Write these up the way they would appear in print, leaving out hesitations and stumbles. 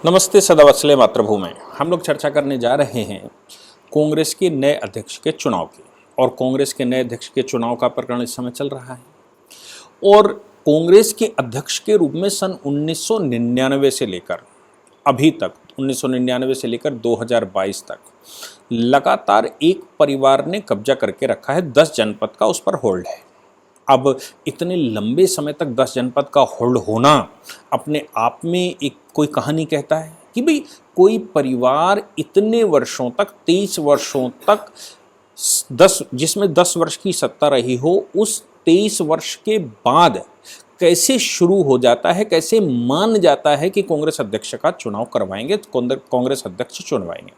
नमस्ते सदावत्सले मातृभूमि। हम लोग चर्चा करने जा रहे हैं कांग्रेस के नए अध्यक्ष के चुनाव की। और कांग्रेस के नए अध्यक्ष के चुनाव का प्रकरण इस समय चल रहा है। और कांग्रेस के अध्यक्ष के रूप में सन 1999 से लेकर अभी तक 1999 से लेकर 2022 तक लगातार एक परिवार ने कब्जा करके रखा है। 10 जनपद का उस पर होल्ड है। अब इतने लंबे समय तक 10 जनपद का होल्ड होना अपने आप में एक कोई कहानी कहता है कि भाई कोई परिवार इतने वर्षों तक 23 वर्षों तक 10 जिसमें 10 वर्ष की सत्ता रही हो, उस 23 वर्ष के बाद कैसे शुरू हो जाता है, कैसे मान जाता है कि कांग्रेस अध्यक्ष का चुनाव करवाएंगे, कांग्रेस अध्यक्ष चुनवाएंगे।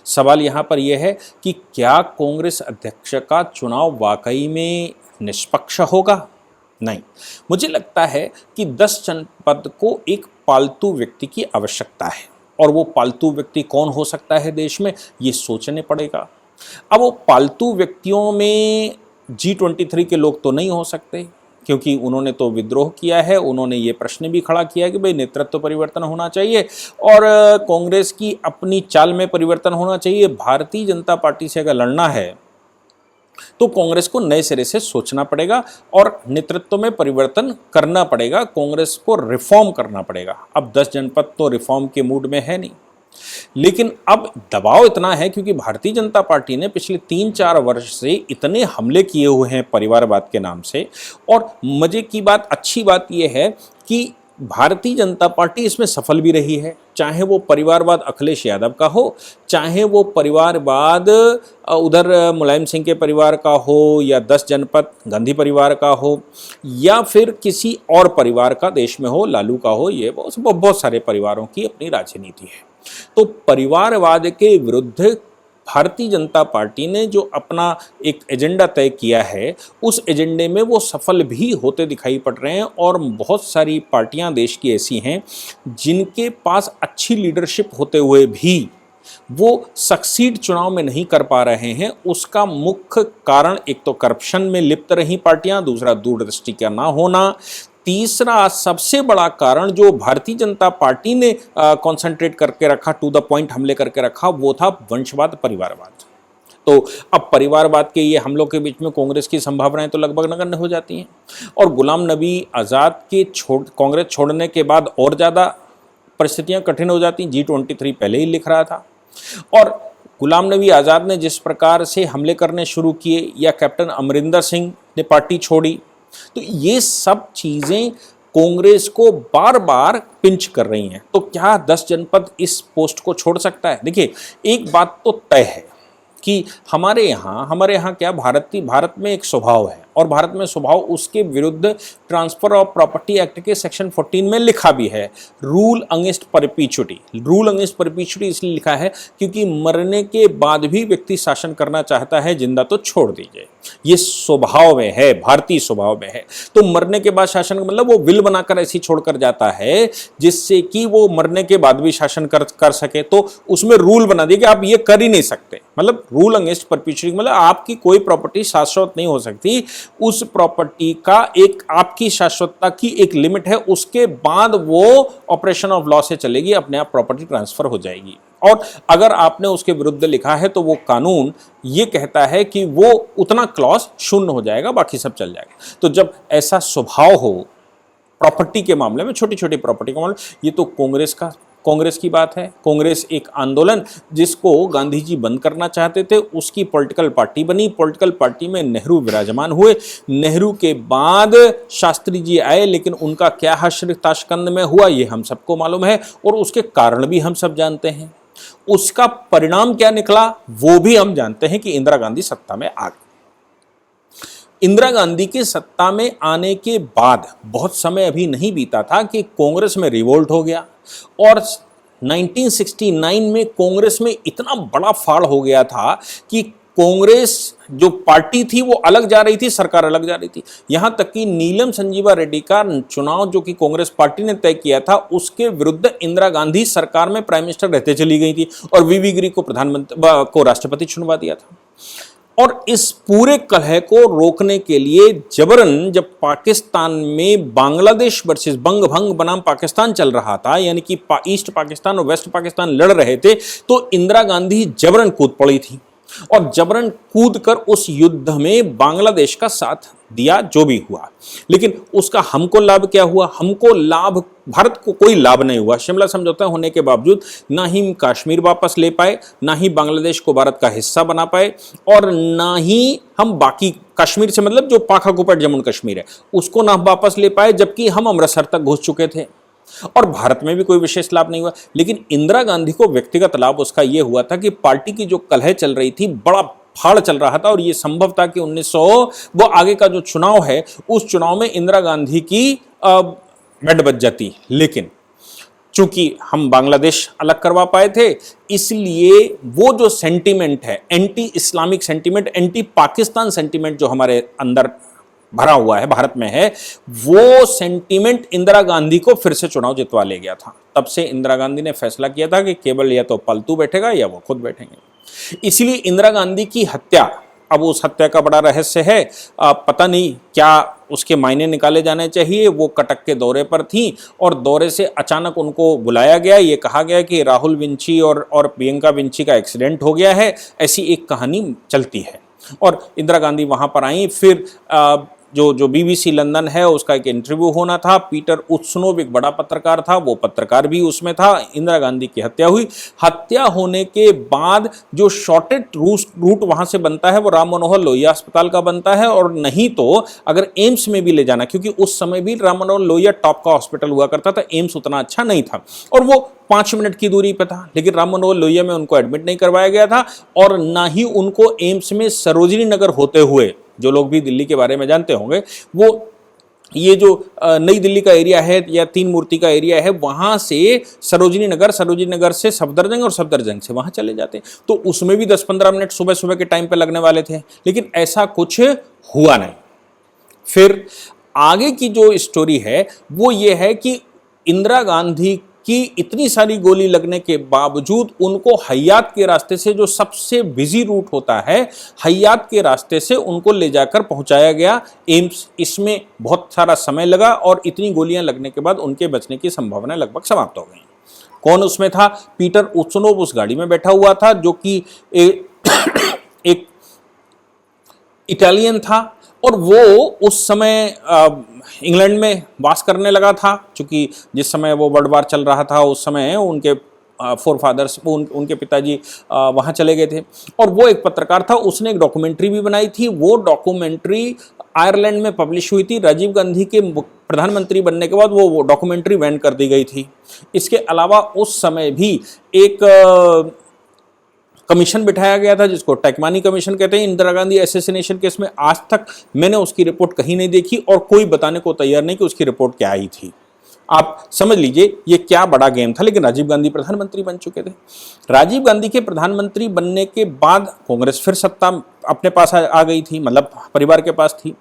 सवाल यहाँ पर यह है कि क्या कांग्रेस अध्यक्ष का चुनाव वाकई में निष्पक्ष होगा? नहीं, मुझे लगता है कि 10 जनपद को एक पालतू व्यक्ति की आवश्यकता है। और वो पालतू व्यक्ति कौन हो सकता है देश में, ये सोचने पड़ेगा। अब वो पालतू व्यक्तियों में G23 के लोग तो नहीं हो सकते, क्योंकि उन्होंने तो विद्रोह किया है। उन्होंने ये प्रश्न भी खड़ा किया कि भाई नेतृत्व परिवर्तन होना चाहिए और कांग्रेस की अपनी चाल में परिवर्तन होना चाहिए। भारतीय जनता पार्टी से अगर लड़ना है तो कांग्रेस को नए सिरे से सोचना पड़ेगा और नेतृत्व में परिवर्तन करना पड़ेगा। कांग्रेस को रिफॉर्म करना पड़ेगा। अब 10 जनपद तो रिफॉर्म के मूड में है नहीं, लेकिन अब दबाव इतना है क्योंकि भारतीय जनता पार्टी ने पिछले 3-4 वर्ष से इतने हमले किए हुए हैं परिवारवाद के नाम से। और मजे की बात, अच्छी बात यह है कि भारतीय जनता पार्टी इसमें सफल भी रही है। चाहे वो परिवारवाद अखिलेश यादव का हो, चाहे वो परिवारवाद उधर मुलायम सिंह के परिवार का हो, या 10 जनपद गांधी परिवार का हो, या फिर किसी और परिवार का देश में हो, लालू का हो, ये बहुत सारे परिवारों की अपनी राजनीति है। तो परिवारवाद के विरुद्ध भारतीय जनता पार्टी ने जो अपना एक एजेंडा तय किया है, उस एजेंडे में वो सफल भी होते दिखाई पड़ रहे हैं। और बहुत सारी पार्टियां देश की ऐसी हैं जिनके पास अच्छी लीडरशिप होते हुए भी वो सक्सीड चुनाव में नहीं कर पा रहे हैं। उसका मुख्य कारण एक तो करप्शन में लिप्त रही पार्टियां, दूसरा दूरदृष्टि का ना होना, तीसरा सबसे बड़ा कारण जो भारतीय जनता पार्टी ने कंसंट्रेट करके रखा, टू द पॉइंट हमले करके रखा, वो था वंशवाद, परिवारवाद। तो अब परिवारवाद के ये हमलों के बीच में कांग्रेस की संभावनाएं तो लगभग नगण्य हो जाती हैं। और गुलाम नबी आज़ाद के कांग्रेस छोड़ने के बाद और ज़्यादा परिस्थितियां कठिन हो जाती। G23 पहले ही लिख रहा था। और गुलाम नबी आज़ाद ने जिस प्रकार से हमले करने शुरू किए, या कैप्टन अमरिंदर सिंह ने पार्टी छोड़ी, तो ये सब चीज़ें कांग्रेस को बार बार पिंच कर रही हैं। तो क्या 10 जनपद इस पोस्ट को छोड़ सकता है? देखिए, एक बात तो तय है कि हमारे यहाँ क्या भारत में एक स्वभाव है, और भारत में स्वभाव उसके विरुद्ध ट्रांसफर ऑफ प्रॉपर्टी एक्ट के सेक्शन 14 में लिखा भी है, रूल अगेंस्ट परपीचुटी। रूल अगेंस्ट परपीचुटी इसलिए लिखा है क्योंकि मरने के बाद भी व्यक्ति शासन करना चाहता है, जिंदा तो छोड़ दीजिए। ये स्वभाव में है, भारतीय स्वभाव में है। तो मरने के बाद शासन मतलब वो विल बनाकर ऐसी छोड़कर जाता है जिससे कि वो मरने के बाद भी शासन कर सके। तो उसमें रूल बना दिया कि आप ये कर ही नहीं सकते। मतलब रूल अगेंस्ट परपीचुटी मतलब आपकी कोई प्रॉपर्टी शाश्वत नहीं हो सकती। उस प्रॉपर्टी का एक आपकी शाश्वतता की एक लिमिट है, उसके बाद वो ऑपरेशन ऑफ लॉ से चलेगी, अपने आप प्रॉपर्टी ट्रांसफर हो जाएगी। और अगर आपने उसके विरुद्ध लिखा है तो वो कानून ये कहता है कि वो उतना क्लॉज शून्य हो जाएगा, बाकी सब चल जाएगा। तो जब ऐसा स्वभाव हो प्रॉपर्टी के मामले में, छोटी छोटी प्रॉपर्टी के मामले, ये तो कांग्रेस की बात है। कांग्रेस एक आंदोलन जिसको गांधी जी बंद करना चाहते थे, उसकी पॉलिटिकल पार्टी बनी। पॉलिटिकल पार्टी में नेहरू विराजमान हुए। नेहरू के बाद शास्त्री जी आए, लेकिन उनका क्या हश्र ताशकंद में हुआ ये हम सबको मालूम है, और उसके कारण भी हम सब जानते हैं। उसका परिणाम क्या निकला वो भी हम जानते हैं कि इंदिरा गांधी सत्ता में आ गई। इंदिरा गांधी के सत्ता में आने के बाद बहुत समय अभी नहीं बीता था कि कांग्रेस में रिवोल्ट हो गया। और 1969 में कांग्रेस में इतना बड़ा फाड़ हो गया था कि कांग्रेस जो पार्टी थी वो अलग जा रही थी, सरकार अलग जा रही थी। यहां तक कि नीलम संजीवा रेड्डी का चुनाव जो कि कांग्रेस पार्टी ने तय किया था, उसके विरुद्ध इंदिरा गांधी सरकार में प्राइम मिनिस्टर रहते चली गई थी और वीवी गिरी को प्रधानमंत्री को राष्ट्रपति चुनवा दिया था। और इस पूरे कलह को रोकने के लिए जबरन जब पाकिस्तान में बांग्लादेश वर्सेस बंग भंग बनाम पाकिस्तान चल रहा था, यानी कि ईस्ट पाकिस्तान और वेस्ट पाकिस्तान लड़ रहे थे, तो इंदिरा गांधी जबरन कूद पड़ी थी और जबरन कूद कर उस युद्ध में बांग्लादेश का साथ दिया, जो भी हुआ। लेकिन उसका हमको लाभ क्या हुआ? हमको लाभ, भारत को कोई लाभ नहीं हुआ। शिमला समझौता होने के बावजूद ना ही कश्मीर वापस ले पाए, ना ही बांग्लादेश को भारत का हिस्सा बना पाए, और ना ही हम बाकी कश्मीर से, मतलब जो पाक ऑक्युपाइड जम्मू कश्मीर है, उसको ना वापस ले पाए, जबकि हम अमृतसर तक घुस चुके थे और भारत में भी कोई विशेष लाभ नहीं हुआ। लेकिन इंदिरा गांधी को व्यक्तिगत लाभ उसका यह हुआ था कि पार्टी की जो कलह चल रही थी, बड़ा फाड़ चल रहा था, और यह संभव था कि 1900 वो आगे का जो चुनाव है, उस चुनाव में इंदिरा गांधी की बैट बच जाती। लेकिन चूंकि हम बांग्लादेश अलग करवा पाए थे, इसलिए वो जो सेंटीमेंट है, anti Islamic sentiment, anti Pakistan sentiment जो हमारे अंदर भरा हुआ है, भारत में है, वो सेंटीमेंट इंदिरा गांधी को फिर से चुनाव जितवा ले गया था। तब से इंदिरा गांधी ने फैसला किया था कि केवल या तो पलतू बैठेगा या वो खुद बैठेंगे। इसलिए इंदिरा गांधी की हत्या, अब उस हत्या का बड़ा रहस्य है, पता नहीं क्या उसके मायने निकाले जाने चाहिए। वो कटक के दौरे पर थी और दौरे से अचानक उनको बुलाया गया। ये कहा गया कि राहुल विंची और प्रियंका विंची का एक्सीडेंट हो गया है, ऐसी एक कहानी चलती है। और इंदिरा गांधी वहाँ पर आई। फिर जो BBC लंदन है, उसका एक इंटरव्यू होना था। पीटर उत्सुनोव एक बड़ा पत्रकार था, वो पत्रकार भी उसमें था। इंदिरा गांधी की हत्या हुई। हत्या होने के बाद जो शॉर्टेस्ट रूट वहां से बनता है, वो राम मनोहर लोहिया अस्पताल का बनता है, और नहीं तो अगर एम्स में भी ले जाना, क्योंकि उस समय भी राम मनोहर लोहिया टॉप का हॉस्पिटल हुआ करता था, एम्स उतना अच्छा नहीं था और वो 5 मिनट की दूरी पर था। लेकिन राम मनोहर लोहिया में उनको एडमिट नहीं करवाया गया था, और ना ही उनको एम्स में सरोजिनी नगर होते हुए, जो लोग भी दिल्ली के बारे में जानते होंगे, वो ये जो नई दिल्ली का एरिया है या तीन मूर्ति का एरिया है, वहां से सरोजिनी नगर से सफदरजंग और सफदरजंग से वहां चले जाते, तो उसमें भी 10-15 मिनट सुबह सुबह के टाइम पे लगने वाले थे। लेकिन ऐसा कुछ हुआ नहीं। फिर आगे की जो स्टोरी है वो ये है कि इंदिरा गांधी कि इतनी सारी गोली लगने के बावजूद उनको हयात के रास्ते से, जो सबसे बिजी रूट होता है, हयात के रास्ते से उनको ले जाकर पहुंचाया गया एम्स। इसमें बहुत सारा समय लगा और इतनी गोलियां लगने के बाद उनके बचने की संभावना लगभग समाप्त हो गई। कौन उसमें था? पीटर उत्सुनोव उस गाड़ी में बैठा हुआ था, जो कि एक इटालियन था, और वो उस समय इंग्लैंड में वास करने लगा था। चूंकि जिस समय वो वर्ल्ड वार चल रहा था, उस समय उनके फोरफादर्स, उनके पिताजी वहाँ चले गए थे। और वो एक पत्रकार था, उसने एक डॉक्यूमेंट्री भी बनाई थी। वो डॉक्यूमेंट्री आयरलैंड में पब्लिश हुई थी। राजीव गांधी के प्रधानमंत्री बनने के बाद वो डॉक्यूमेंट्री बैन कर दी गई थी। इसके अलावा उस समय भी एक कमीशन बिठाया गया था, जिसको टैकमानी कमीशन कहते हैं। इंदिरा गांधी असैसिनेशन केस में आज तक मैंने उसकी रिपोर्ट कहीं नहीं देखी, और कोई बताने को तैयार नहीं कि उसकी रिपोर्ट क्या आई थी। आप समझ लीजिए ये क्या बड़ा गेम था। लेकिन राजीव गांधी प्रधानमंत्री बन चुके थे। राजीव गांधी के प्रधानमंत्री बनने के बाद कांग्रेस फिर सत्ता अपने पास आ गई थी, मतलब परिवार के पास थी।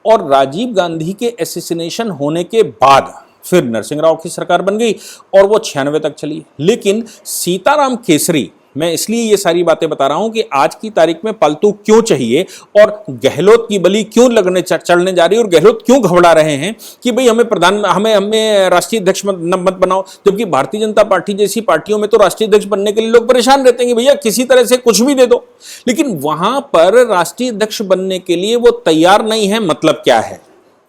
और राजीव गांधी के असैसिनेशन होने के बाद फिर नरसिंह राव की सरकार बन गई, और वो 96 तक चली। लेकिन सीताराम केसरी, मैं इसलिए ये सारी बातें बता रहा हूं कि आज की तारीख में पालतू क्यों चाहिए, और गहलोत की बलि क्यों चढ़ने जा रही है, और गहलोत क्यों घबरा रहे हैं कि भाई हमें राष्ट्रीय अध्यक्ष मत बनाओ। जबकि भारतीय जनता पार्टी जैसी पार्टियों में तो राष्ट्रीय अध्यक्ष बनने के लिए लोग परेशान रहते हैं कि भैया किसी तरह से कुछ भी दे दो। लेकिन वहां पर राष्ट्रीय अध्यक्ष बनने के लिए वो तैयार नहीं है। मतलब क्या है?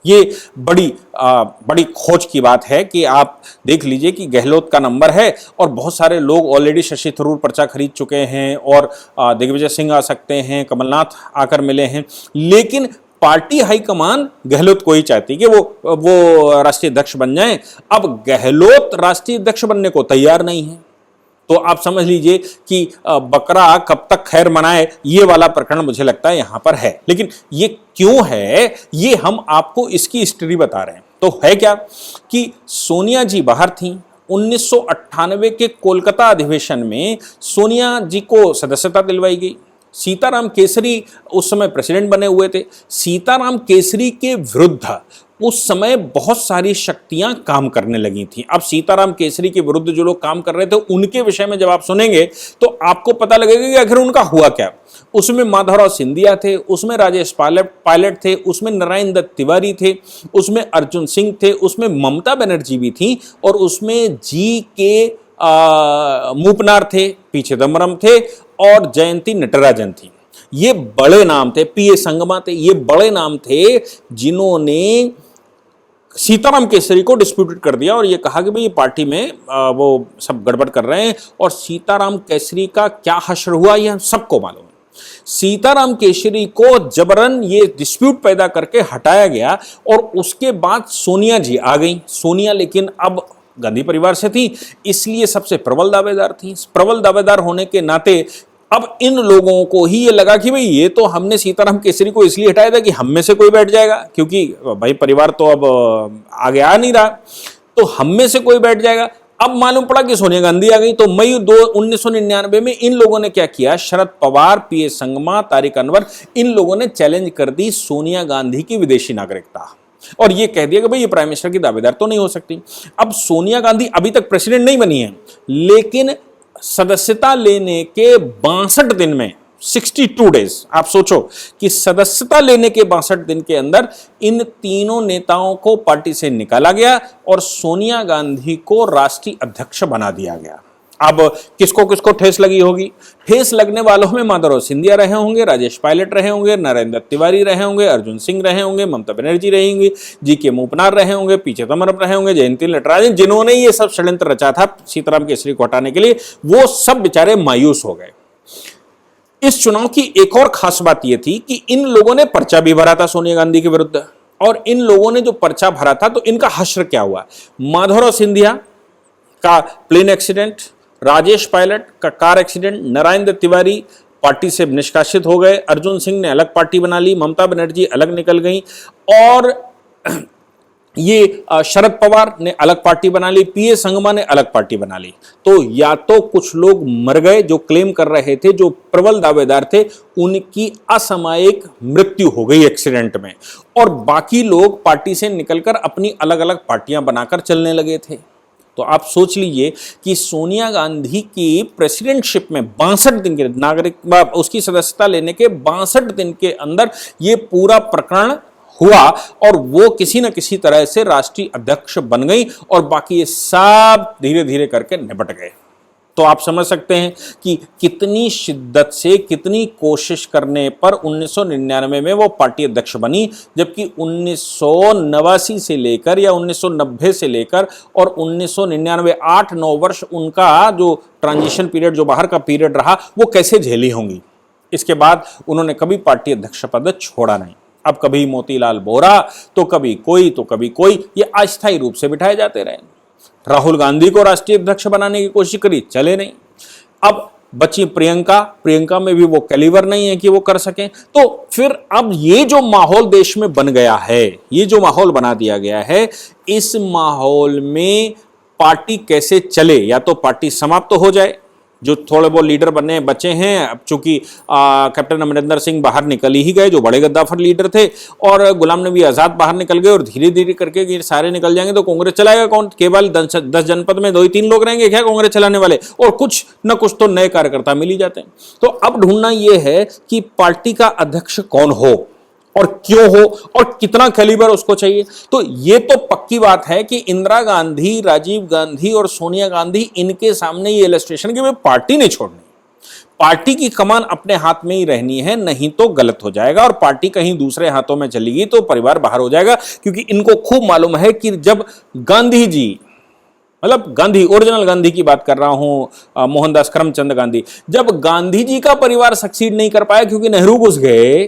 ये बड़ी खोज की बात है कि आप देख लीजिए कि गहलोत का नंबर है, और बहुत सारे लोग ऑलरेडी शशि थरूर पर्चा खरीद चुके हैं, और दिग्विजय सिंह आ सकते हैं, कमलनाथ आकर मिले हैं। लेकिन पार्टी हाईकमान गहलोत को ही चाहती कि वो राष्ट्रीय अध्यक्ष बन जाएं। अब गहलोत राष्ट्रीय अध्यक्ष बनने को तैयार नहीं है, तो आप समझ लीजिए कि बकरा कब तक खैर मनाए, ये वाला प्रकरण मुझे लगता है यहां पर है। लेकिन ये क्यों है, ये हम आपको इसकी हिस्ट्री बता रहे हैं। तो है क्या कि सोनिया जी बाहर थी। 1998 के कोलकाता अधिवेशन में सोनिया जी को सदस्यता दिलवाई गई। सीताराम केसरी उस समय प्रेसिडेंट बने हुए थे। सीताराम केसरी के विरुद्ध उस समय बहुत सारी शक्तियां काम करने लगी थी। अब सीताराम केसरी के विरुद्ध जो लोग काम कर रहे थे उनके विषय में जब आप सुनेंगे तो आपको पता लगेगा कि आखिर उनका हुआ क्या। उसमें माधवराव सिंधिया थे, उसमें राजेश पायलट थे, उसमें नारायण दत्त तिवारी थे, उसमें अर्जुन सिंह थे, उसमें ममता बनर्जी भी थी और उसमें जी के मूपनार थे, पी चिदम्बरम थे और जयंती नटराजन थी। ये बड़े नाम थे, पीए संगमा थे, ये बड़े नाम थे जिन्होंने सीताराम केसरी को डिस्प्यूटेड कर दिया और ये कहा कि भाई ये पार्टी में वो सब गड़बड़ कर रहे हैं। और सीताराम केसरी का क्या हश्र हुआ यह सबको मालूम है। सीताराम केसरी को जबरन ये डिस्प्यूट पैदा करके हटाया गया और उसके बाद सोनिया जी आ गई। सोनिया लेकिन अब गांधी परिवार से थी, इसलिए सबसे प्रबल दावेदार थी। प्रबल दावेदार होने के नाते अब इन लोगों को ही ये लगा कि भाई ये तो हमने सीताराम केसरी को इसलिए हटाया था कि हम में से कोई बैठ जाएगा, क्योंकि भाई परिवार तो अब आगे आ नहीं रहा, तो हम में से कोई बैठ जाएगा। अब मालूम पड़ा कि सोनिया गांधी आ गई, तो मई 1999 में इन लोगों ने क्या किया, शरद पवार, पीए संगमा, तारिक अनवर, इन लोगों ने चैलेंज कर दी सोनिया गांधी की विदेशी नागरिकता और ये कह दिया कि भाई ये प्राइम मिनिस्टर की दावेदार तो नहीं हो सकती। अब सोनिया गांधी अभी तक प्रेसिडेंट नहीं बनी है, लेकिन सदस्यता लेने के 62 दिन में 62 डेज, आप सोचो कि सदस्यता लेने के 62 दिन के अंदर इन तीनों नेताओं को पार्टी से निकाला गया और सोनिया गांधी को राष्ट्रीय अध्यक्ष बना दिया गया। अब किसको किसको ठेस लगी होगी? ठेस लगने वालों में माधवराव सिंधिया रहे होंगे, राजेश पायलट रहे होंगे, नारायण दत्त तिवारी रहे होंगे, अर्जुन सिंह रहे होंगे, ममता बनर्जी रहेंगी, जी के मूपनार रहे होंगे, पी चिदम्बरम रहे होंगे, जयंती नटराजन, जिन्होंने ये सब षड्यंत्र रचा था सीताराम केसरी को हटाने के लिए, वो सब बेचारे मायूस हो गए। इस चुनाव की एक और खास बात यह थी कि इन लोगों ने पर्चा भी भरा था सोनिया गांधी के विरुद्ध, और इन लोगों ने जो पर्चा भरा था तो इनका हश्र क्या हुआ। माधवराव सिंधिया का प्लेन एक्सीडेंट, राजेश पायलट का car accident, Narayan Dutt Tiwari party से निष्कासित हो गए, अर्जुन सिंह ने अलग पार्टी बना ली, ममता बनर्जी अलग निकल गई और ये शरद पवार ने अलग पार्टी बना ली, पीए संगमा ने अलग पार्टी बना ली। तो या तो कुछ लोग मर गए जो क्लेम कर रहे थे, जो प्रबल दावेदार थे, उनकी असामयिक मृत्यु हो गई एक्सीडेंट में, और बाकी लोग पार्टी से निकलकर अपनी अलग अलग पार्टियां बनाकर चलने लगे थे। तो आप सोच लीजिए कि सोनिया गांधी की प्रेसिडेंटशिप में 62 दिन के नागरिक उसकी सदस्यता लेने के 62 दिन के अंदर ये पूरा प्रकरण हुआ और वो किसी न किसी तरह से राष्ट्रीय अध्यक्ष बन गई और बाकी ये सब धीरे धीरे करके निपट गए। तो आप समझ सकते हैं कि कितनी शिद्दत से, कितनी कोशिश करने पर 1999 में वो पार्टी अध्यक्ष बनी, जबकि 1989 से लेकर या 1990 से लेकर और 1999 8-9 वर्ष उनका जो ट्रांजिशन पीरियड, जो बाहर का पीरियड रहा, वो कैसे झेली होंगी। इसके बाद उन्होंने कभी पार्टी अध्यक्ष पद छोड़ा नहीं। अब कभी मोतीलाल वोरा, तो कभी कोई, ये अस्थायी रूप से बिठाए जाते रहे। राहुल गांधी को राष्ट्रीय अध्यक्ष बनाने की कोशिश करी, चले नहीं। अब बची प्रियंका में भी वो कैलिबर नहीं है कि वो कर सकें। तो फिर अब ये जो माहौल देश में बन गया है, ये जो माहौल बना दिया गया है, इस माहौल में पार्टी कैसे चले, या तो पार्टी समाप्त हो जाए, जो थोड़े बहुत लीडर बनने बचे हैं, अब चूंकि कैप्टन अमरिंदर सिंह बाहर निकल ही गए जो बड़े गद्दाफर लीडर थे, और गुलाम नबी आज़ाद बाहर निकल गए, और धीरे धीरे करके ये सारे निकल जाएंगे तो कांग्रेस चलाएगा कौन? केवल 10 जनपद में 2-3 लोग रहेंगे क्या कांग्रेस चलाने वाले, और कुछ न कुछ तो नए कार्यकर्ता मिल ही जाते हैं। तो अब ढूंढना यह है कि पार्टी का अध्यक्ष कौन हो और क्यों हो और कितना कैलिबर उसको चाहिए। तो ये तो पक्की बात है कि इंदिरा गांधी, राजीव गांधी और सोनिया गांधी, इनके सामने ये इलस्ट्रेशन कि वे पार्टी नहीं छोड़नी, पार्टी की कमान अपने हाथ में ही रहनी है, नहीं तो गलत हो जाएगा, और पार्टी कहीं दूसरे हाथों में चलेगी तो परिवार बाहर हो जाएगा। क्योंकि इनको खूब मालूम है कि जब गांधी जी, मतलब गांधी, ओरिजिनल गांधी की बात कर रहा हूं, मोहनदास करमचंद गांधी, जब गांधी जी का परिवार सक्सीड नहीं कर पाया क्योंकि नेहरू घुस गए,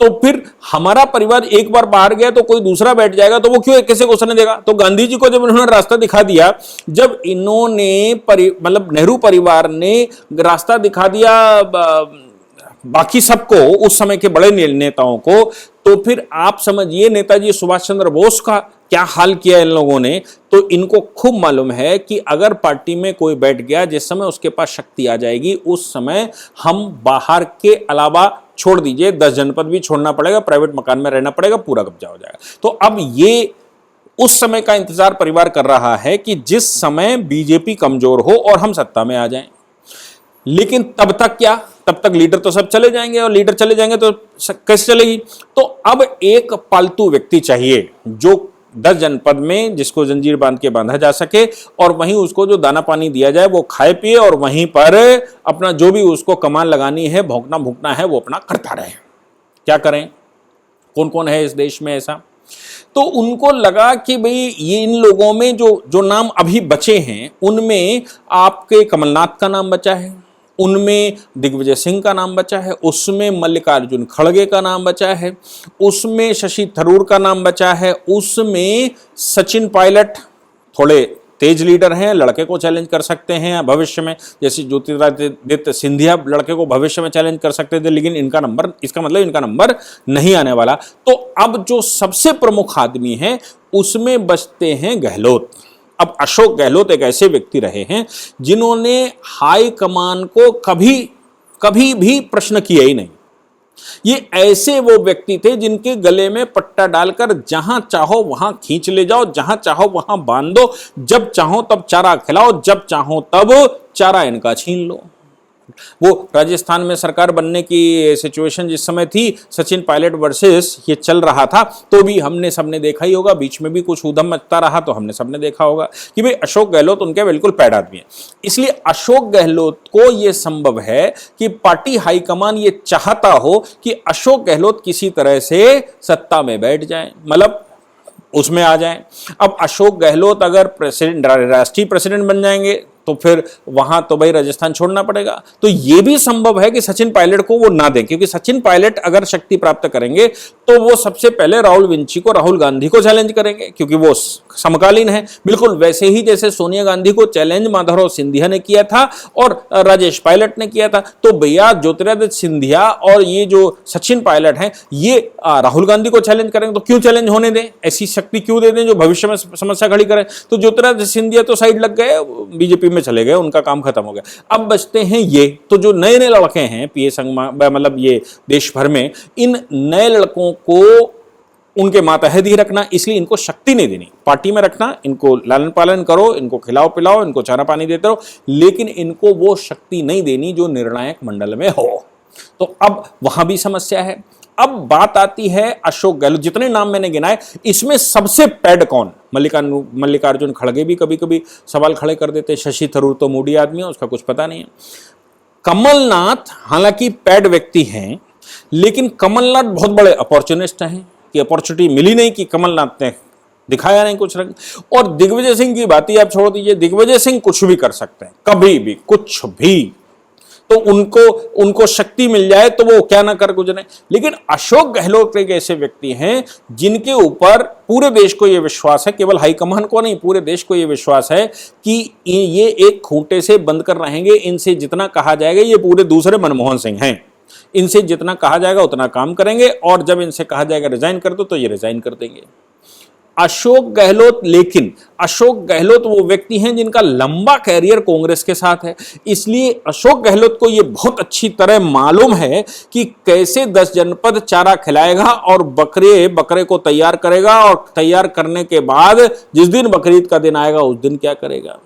तो फिर हमारा परिवार एक बार बाहर गया तो कोई दूसरा बैठ जाएगा, तो वो क्यों कैसे घुसने देगा। तो गांधी जी को जब इन्होंने रास्ता दिखा दिया, जब इन्होंने मतलब नेहरू परिवार ने रास्ता दिखा दिया बाकी सबको, उस समय के बड़े नेताओं को, तो फिर आप समझिए नेताजी सुभाष चंद्र बोस का क्या हाल किया इन लोगों ने। तो इनको खूब मालूम है कि अगर पार्टी में कोई बैठ गया, जिस समय उसके पास शक्ति आ जाएगी, उस समय हम बाहर के अलावा छोड़ दीजिए 10 जनपद भी छोड़ना पड़ेगा, प्राइवेट मकान में रहना पड़ेगा, पूरा कब्जा हो जाएगा। तो अब ये उस समय का इंतजार परिवार कर रहा है कि जिस समय बीजेपी कमजोर हो और हम सत्ता में आ जाएं। लेकिन तब तक क्या, तब तक लीडर तो सब चले जाएंगे, और लीडर चले जाएंगे तो कैसे चलेगी। तो अब एक पालतू व्यक्ति चाहिए जो 10 जनपद में जिसको जंजीर बांध के बांधा जा सके, और वहीं उसको जो दाना पानी दिया जाए वो खाए पिए, और वहीं पर अपना जो भी उसको कमान लगानी है, भौंकना भूकना है, वो अपना करता रहे। क्या करें, कौन कौन है इस देश में ऐसा। तो उनको लगा कि भाई ये इन लोगों में जो जो नाम अभी बचे हैं, उनमें आपके कमलनाथ का नाम बचा है, उनमें दिग्विजय सिंह का नाम बचा है, उसमें मल्लिकार्जुन खड़गे का नाम बचा है, उसमें शशि थरूर का नाम बचा है, उसमें सचिन पायलट थोड़े तेज लीडर हैं, लड़के को चैलेंज कर सकते हैं भविष्य में, जैसे ज्योतिरादित्य सिंधिया लड़के को भविष्य में चैलेंज कर सकते थे, लेकिन इनका नंबर, इसका मतलब इनका नंबर नहीं आने वाला। तो अब जो सबसे प्रमुख आदमी है उसमें बचते हैं गहलोत। अब अशोक गहलोत एक ऐसे व्यक्ति रहे हैं जिन्होंने हाई कमान को कभी भी प्रश्न किया ही नहीं। ये ऐसे वो व्यक्ति थे जिनके गले में पट्टा डालकर जहां चाहो वहां खींच ले जाओ, जहां चाहो वहां बांध दो, जब चाहो तब चारा खिलाओ, जब चाहो तब चारा इनका छीन लो। वो राजस्थान में सरकार बनने की सिचुएशन जिस समय थी, सचिन पायलट वर्सेस ये चल रहा था, तो भी हमने सबने देखा ही होगा, बीच में भी कुछ ऊधम मचता रहा तो हमने सबने देखा होगा कि भाई अशोक गहलोत उनके बिल्कुल पैड आदमी है। इसलिए अशोक गहलोत को यह संभव है कि पार्टी हाईकमान ये चाहता हो कि अशोक गहलोत किसी तरह से सत्ता में बैठ जाए, मतलब उसमें आ जाए। अब अशोक गहलोत अगर प्रेसिडेंट, राष्ट्रीय प्रेसिडेंट बन जाएंगे तो फिर वहां तो भाई राजस्थान छोड़ना पड़ेगा। तो यह भी संभव है कि सचिन पायलट को वो ना दें, क्योंकि सचिन पायलट अगर शक्ति प्राप्त करेंगे तो वो सबसे पहले राहुल विंची को, राहुल गांधी को चैलेंज करेंगे, क्योंकि वो समकालीन है, बिल्कुल वैसे ही जैसे सोनिया गांधी को चैलेंज माधवराव सिंधिया ने किया था और राजेश पायलट ने किया था। तो भैया ज्योतिरादित्य सिंधिया और ये जो सचिन पायलट हैं, ये राहुल गांधी को चैलेंज करेंगे, तो क्यों चैलेंज होने दें, ऐसी शक्ति क्यों दे दें जो भविष्य में समस्या खड़ी करे। तो ज्योतिरादित्य सिंधिया तो साइड लग गए, बीजेपी में चले गए, उनका काम खत्म हो गया। अब बचते हैं ये, तो जो नए नए लड़के हैं पीए संगमा, मतलब ये देश भर में, इन नए लड़कों को उनके मातहत ही रखना, इसलिए इनको शक्ति नहीं देनी, पार्टी में रखना, इनको लालन पालन करो, इनको खिलाओ पिलाओ, इनको चारा पानी देते रहो, लेकिन इनको वो शक्ति नहीं देनी जो निर्णायक मंडल में हो। तो अब वहां भी समस्या है। अब बात आती है अशोक गहलोत, जितने नाम मैंने गिनाए इसमें सबसे पैड कौन, मल्लिकार्जुन खड़गे भी कभी कभी सवाल खड़े कर देते, शशि थरूर तो मूडी आदमी है, उसका कुछ पता नहीं है। कमलनाथ हालांकि पैड व्यक्ति हैं, लेकिन कमलनाथ बहुत बड़े अपॉर्चुनिस्ट हैं कि अपॉर्चुनिटी मिली नहीं कि कमलनाथ ने दिखाया नहीं कुछ रंग। और दिग्विजय सिंह की बात ही आप छोड़ दीजिए, दिग्विजय सिंह कुछ भी कर सकते हैं, कभी भी कुछ भी, तो उनको शक्ति मिल जाए तो वो क्या ना कर गुजरे। लेकिन अशोक गहलोत एक ऐसे व्यक्ति हैं जिनके ऊपर पूरे देश को यह विश्वास है, केवल हाईकमान को नहीं, पूरे देश को यह विश्वास है कि ये एक खूंटे से बंद कर रहेंगे, इनसे जितना कहा जाएगा, ये पूरे दूसरे मनमोहन सिंह हैं, इनसे जितना कहा जाएगा उतना काम करेंगे, और जब इनसे कहा जाएगा रिजाइन कर दो तो ये रिजाइन कर देंगे। अशोक गहलोत, लेकिन अशोक गहलोत वो व्यक्ति हैं जिनका लंबा कैरियर कांग्रेस के साथ है, इसलिए अशोक गहलोत को ये बहुत अच्छी तरह मालूम है कि कैसे 10 जनपद चारा खिलाएगा और बकरे को तैयार करेगा, और तैयार करने के बाद जिस दिन बकरीद का दिन आएगा उस दिन क्या करेगा।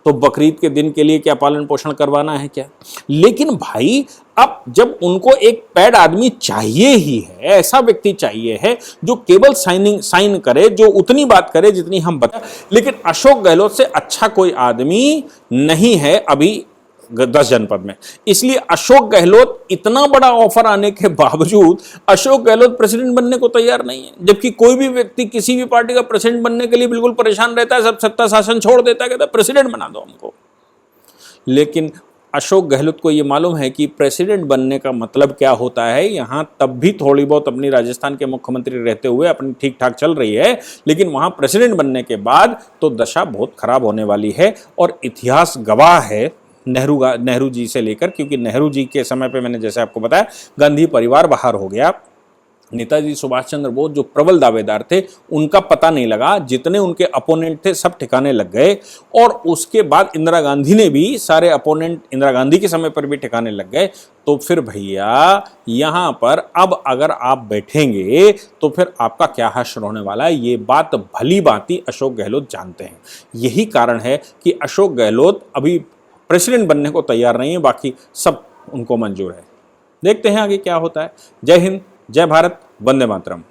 तो बकरीद के दिन के लिए क्या पालन पोषण करवाना है क्या। लेकिन भाई अब जब उनको एक पैड आदमी चाहिए ही है, ऐसा व्यक्ति चाहिए है जो केवल साइन करे, जो उतनी बात करे जितनी हम बता, लेकिन अशोक गहलोत से अच्छा कोई आदमी नहीं है अभी 10 जनपद में। इसलिए अशोक गहलोत, इतना बड़ा ऑफर आने के बावजूद अशोक गहलोत प्रेसिडेंट बनने को तैयार नहीं है, जबकि कोई भी व्यक्ति किसी भी पार्टी का प्रेसिडेंट बनने के लिए बिल्कुल परेशान रहता है, सब सत्ता शासन छोड़ देता है, कहता है प्रेसिडेंट बना दो हमको। लेकिन अशोक गहलोत को यह मालूम है कि प्रेसिडेंट बनने का मतलब क्या होता है। यहां तब भी थोड़ी बहुत अपनी राजस्थान के मुख्यमंत्री रहते हुए अपनी ठीक ठाक चल रही है, लेकिन वहां प्रेसिडेंट बनने के बाद तो दशा बहुत खराब होने वाली है। और इतिहास गवाह है, नेहरू जी से लेकर, क्योंकि नेहरू जी के समय पे मैंने जैसे आपको बताया गांधी परिवार बाहर हो गया, नेताजी सुभाष चंद्र बोस जो प्रबल दावेदार थे, उनका पता नहीं लगा, जितने उनके अपोनेंट थे सब ठिकाने लग गए। और उसके बाद इंदिरा गांधी ने भी सारे अपोनेंट इंदिरा गांधी के समय पर भी ठिकाने लग गए। तो फिर भैया यहां पर अब अगर आप बैठेंगे तो फिर आपका क्या हश्र होने वाला है, ये बात भली भांति अशोक गहलोत जानते हैं। यही कारण है कि अशोक गहलोत अभी प्रेसिडेंट बनने को तैयार नहीं है, बाकी सब उनको मंजूर है। देखते हैं आगे क्या होता है। जय हिंद, जय भारत, वंदे मातरम।